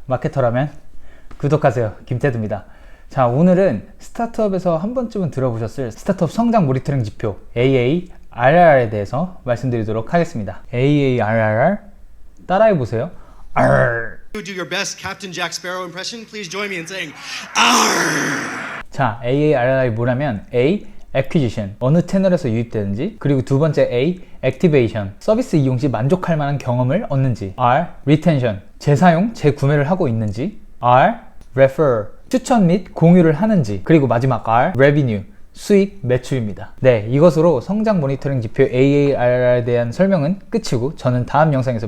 마케터라면 구독하세요. 김태두입니다. 자, 오늘은 스타트업에서 한 번쯤은 들어보셨을 스타트업 성장 모니터링 지표 AARR에 대해서 말씀드리도록 하겠습니다. AARR 따라해보세요. Do your best Captain Jack Sparrow impression. Please join me in saying Arr! 자, AARR이 뭐냐면 A. Acquisition, 어느 채널에서 유입되는지, 그리고 두 번째 A. Activation, 서비스 이용 시 만족할 만한 경험을 얻는지, R. Retention, 재사용, 재구매를 하고 있는지, R. Refer, 추천 및 공유를 하는지, 그리고 마지막 R. Revenue, 수익, 매출입니다. 네, 이것으로 성장 모니터링 지표 AARR에 대한 설명은 끝이고 저는 다음 영상에서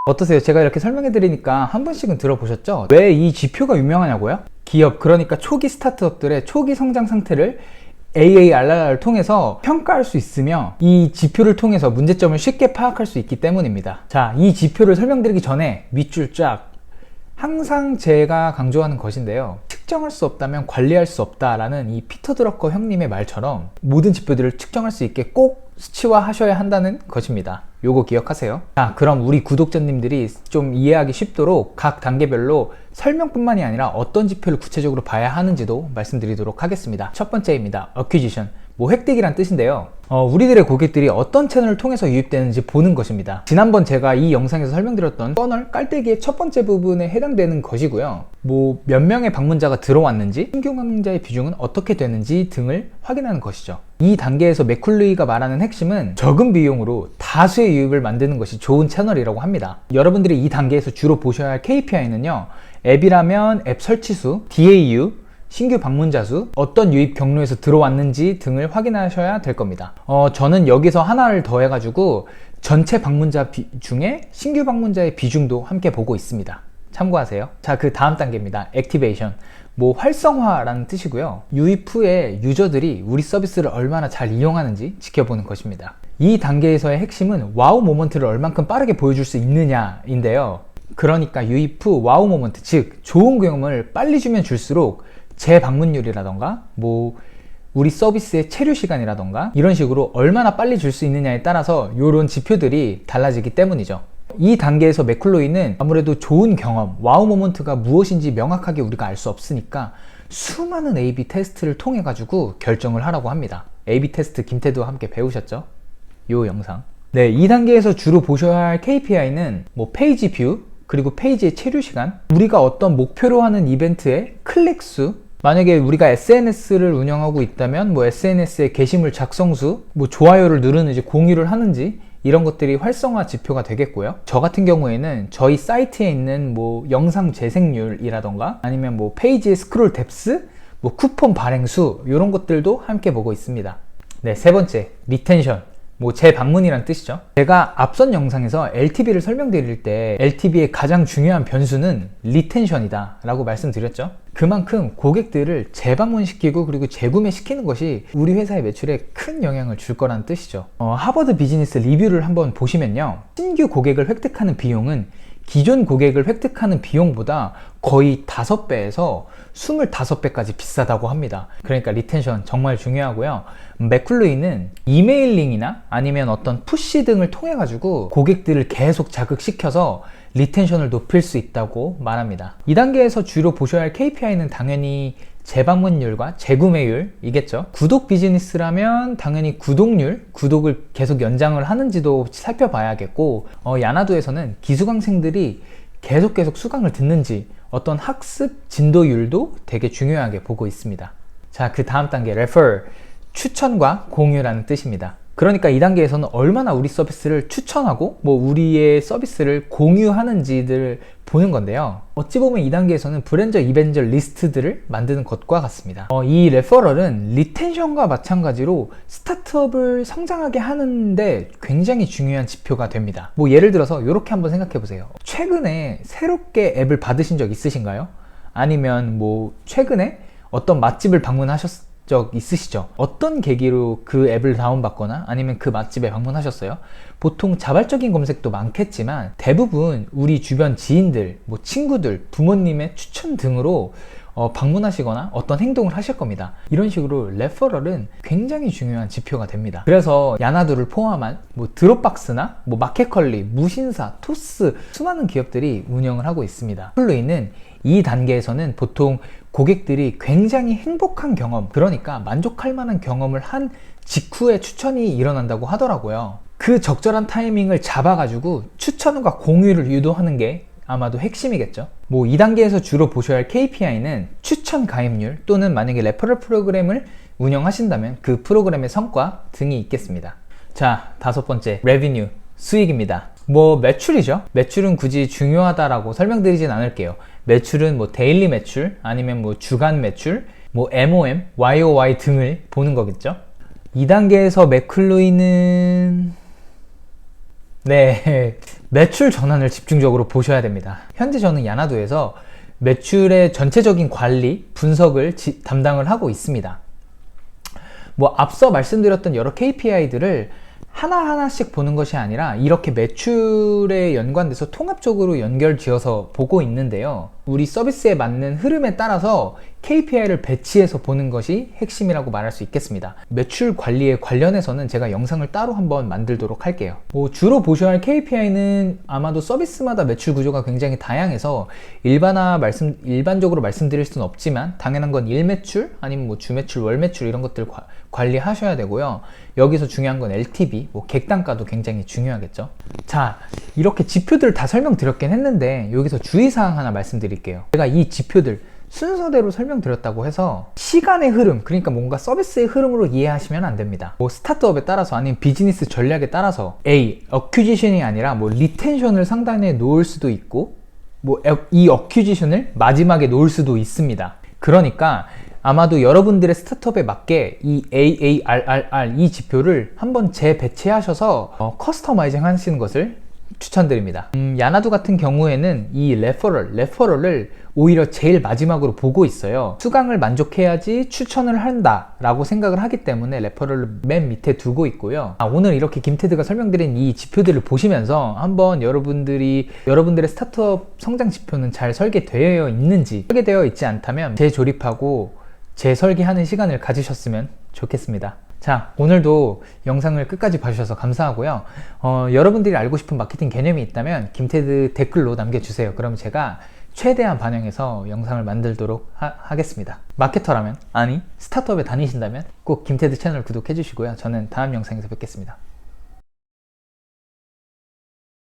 어떠세요? 제가 이렇게 설명해 드리니까 한 번씩은 들어보셨죠? 왜 이 지표가 유명하냐고요? 기업, 그러니까 초기 스타트업들의 초기 성장 상태를 AARR를 통해서 평가할 수 있으며 이 지표를 통해서 문제점을 쉽게 파악할 수 있기 때문입니다. 자, 이 지표를 설명드리기 전에 밑줄 쫙, 항상 제가 강조하는 것인데요, 측정할 수 없다면 관리할 수 없다라는 이 피터 드러커 형님의 말처럼 모든 지표들을 측정할 수 있게 꼭 수치화하셔야 한다는 것입니다. 요거 기억하세요. 자, 그럼 우리 구독자님들이 좀 이해하기 쉽도록 각 단계별로 설명뿐만이 아니라 어떤 지표를 구체적으로 봐야 하는지도 말씀드리도록 하겠습니다. 첫 번째입니다. Acquisition, 획득이란 뜻인데요, 우리들의 고객들이 어떤 채널을 통해서 유입되는지 보는 것입니다. 지난번 제가 이 영상에서 설명드렸던 퍼널 깔때기의 첫 번째 부분에 해당되는 것이고요, 몇 명의 방문자가 들어왔는지, 신규 방문자의 비중은 어떻게 되는지 등을 확인하는 것이죠. 이 단계에서 맥쿨리가 말하는 핵심은 적은 비용으로 다수의 유입을 만드는 것이 좋은 채널이라고 합니다. 여러분들이 이 단계에서 주로 보셔야 할 KPI는요, 앱이라면 앱 설치수, DAU, 신규 방문자 수, 어떤 유입 경로에서 들어왔는지 등을 확인하셔야 될 겁니다. 저는 여기서 하나를 더 해가지고 전체 방문자 중에 신규 방문자의 비중도 함께 보고 있습니다. 참고하세요. 자, 그 다음 단계입니다. Activation, 활성화라는 뜻이고요, 유입 후에 유저들이 우리 서비스를 얼마나 잘 이용하는지 지켜보는 것입니다. 이 단계에서의 핵심은 와우 모먼트를 얼만큼 빠르게 보여줄 수 있느냐인데요, 그러니까 유입 후 와우 모먼트, 즉 좋은 경험을 빨리 주면 줄수록 재방문율이라던가 우리 서비스의 체류 시간이라던가 이런 식으로 얼마나 빨리 줄 수 있느냐에 따라서 이런 지표들이 달라지기 때문이죠. 이 단계에서 맥쿨로이는 아무래도 좋은 경험, 와우 모먼트가 무엇인지 명확하게 우리가 알 수 없으니까 수많은 A/B 테스트를 통해 가지고 결정을 하라고 합니다. A/B 테스트 김태두와 함께 배우셨죠? 요 영상. 네, 이 단계에서 주로 보셔야 할 KPI는 페이지 뷰, 그리고 페이지의 체류 시간, 우리가 어떤 목표로 하는 이벤트의 클릭 수, 만약에 우리가 SNS를 운영하고 있다면 SNS의 게시물 작성수, 좋아요를 누르는지 공유를 하는지 이런 것들이 활성화 지표가 되겠고요. 저 같은 경우에는 저희 사이트에 있는 영상 재생률이라던가 아니면 페이지의 스크롤 뎁스, 쿠폰 발행수 이런 것들도 함께 보고 있습니다. 네, 세 번째, 리텐션, 재방문이란 뜻이죠. 제가 앞선 영상에서 LTV를 설명드릴 때 LTV의 가장 중요한 변수는 리텐션이다 라고 말씀드렸죠. 그만큼 고객들을 재방문시키고 그리고 재구매시키는 것이 우리 회사의 매출에 큰 영향을 줄 거라는 뜻이죠. 하버드 비즈니스 리뷰를 한번 보시면요, 신규 고객을 획득하는 비용은 기존 고객을 획득하는 비용보다 거의 5배에서 25배까지 비싸다고 합니다. 그러니까 리텐션 정말 중요하고요. 맥쿨루이는 이메일링이나 아니면 어떤 푸시 등을 통해 가지고 고객들을 계속 자극시켜서 리텐션을 높일 수 있다고 말합니다. 이 단계에서 주로 보셔야 할 KPI는 당연히 재방문율과 재구매율이겠죠. 구독 비즈니스라면 당연히 구독률, 구독을 계속 연장을 하는지도 살펴봐야겠고, 야나두에서는 기수강생들이 계속 수강을 듣는지 어떤 학습 진도율도 되게 중요하게 보고 있습니다. 자, 그 다음 단계 refer, 추천과 공유라는 뜻입니다. 그러니까 이 단계에서는 얼마나 우리 서비스를 추천하고 우리의 서비스를 공유하는지를 보는 건데요, 어찌 보면 이 단계에서는 브랜드 이벤젤리스트들을 만드는 것과 같습니다. 이 레퍼럴은 리텐션과 마찬가지로 스타트업을 성장하게 하는데 굉장히 중요한 지표가 됩니다. 예를 들어서 이렇게 한번 생각해 보세요. 최근에 새롭게 앱을 받으신 적 있으신가요? 아니면 최근에 어떤 맛집을 방문하셨 적 있으시죠? 어떤 계기로 그 앱을 다운받거나 아니면 그 맛집에 방문하셨어요? 보통 자발적인 검색도 많겠지만 대부분 우리 주변 지인들, 친구들, 부모님의 추천 등으로 방문하시거나 어떤 행동을 하실 겁니다. 이런 식으로 레퍼럴은 굉장히 중요한 지표가 됩니다. 그래서 야나두를 포함한 뭐 드롭박스나 뭐 마켓컬리, 무신사, 토스 수많은 기업들이 운영을 하고 있습니다. 플루이는 이 단계에서는 보통 고객들이 굉장히 행복한 경험, 그러니까 만족할 만한 경험을 한 직후에 추천이 일어난다고 하더라고요. 그 적절한 타이밍을 잡아가지고 추천과 공유를 유도하는 게 아마도 핵심이겠죠. 뭐 2단계에서 주로 보셔야 할 KPI는 추천 가입률 또는 만약에 레퍼럴 프로그램을 운영하신다면 그 프로그램의 성과 등이 있겠습니다. 자, 5번째, revenue, 수익입니다. 뭐 매출이죠. 매출은 굳이 중요하다라고 설명드리진 않을게요. 매출은 뭐 데일리 매출 아니면 뭐 주간 매출, 뭐 MOM, YOY 등을 보는 거겠죠. 2단계에서 맥클루이는 매출 전환을 집중적으로 보셔야 됩니다. 현재 저는 야나두에서 매출의 전체적인 관리, 분석을 담당을 하고 있습니다. 뭐 앞서 말씀드렸던 여러 KPI들을 하나하나씩 보는 것이 아니라 이렇게 매출에 연관돼서 통합적으로 연결지어서 보고 있는데요. 우리 서비스에 맞는 흐름에 따라서 KPI를 배치해서 보는 것이 핵심이라고 말할 수 있겠습니다. 매출 관리에 관련해서는 제가 영상을 따로 한번 만들도록 할게요. 주로 보셔야 할 KPI는 아마도 서비스마다 매출 구조가 굉장히 다양해서 일반적으로 말씀드릴 수는 없지만 당연한 건 일매출 아니면 뭐 주매출, 월매출 이런 것들 관리하셔야 되고요. 여기서 중요한 건 LTV, 뭐 객단가도 굉장히 중요하겠죠. 자, 이렇게 지표들을 다 설명드렸긴 했는데 여기서 주의사항 하나 말씀드릴게요. 제가 이 지표들 순서대로 설명드렸다고 해서 시간의 흐름, 그러니까 뭔가 서비스의 흐름으로 이해하시면 안 됩니다. 뭐 스타트업에 따라서 아니면 비즈니스 전략에 따라서 어큐지션이 아니라 뭐 리텐션을 상단에 놓을 수도 있고 뭐 이 어큐지션을 마지막에 놓을 수도 있습니다. 그러니까 아마도 여러분들의 스타트업에 맞게 이 AARRR 이 지표를 한번 재배치하셔서 커스터마이징 하시는 것을 추천드립니다. 야나두 같은 경우에는 이 레퍼럴을 오히려 제일 마지막으로 보고 있어요. 수강을 만족해야지 추천을 한다 라고 생각을 하기 때문에 레퍼럴을 맨 밑에 두고 있고요. 오늘 이렇게 김테드가 설명드린 이 지표들을 보시면서 한번 여러분들의 스타트업 성장 지표는 잘 설계되어 있는지, 설계되어 있지 않다면 재조립하고 재설계하는 시간을 가지셨으면 좋겠습니다. 자, 오늘도 영상을 끝까지 봐주셔서 감사하고요. 여러분들이 알고 싶은 마케팅 개념이 있다면 김테드 댓글로 남겨주세요. 그럼 제가 최대한 반영해서 영상을 만들도록 하겠습니다. 마케터라면, 아니 스타트업에 다니신다면 꼭 김테드 채널 구독해 주시고요. 저는 다음 영상에서 뵙겠습니다.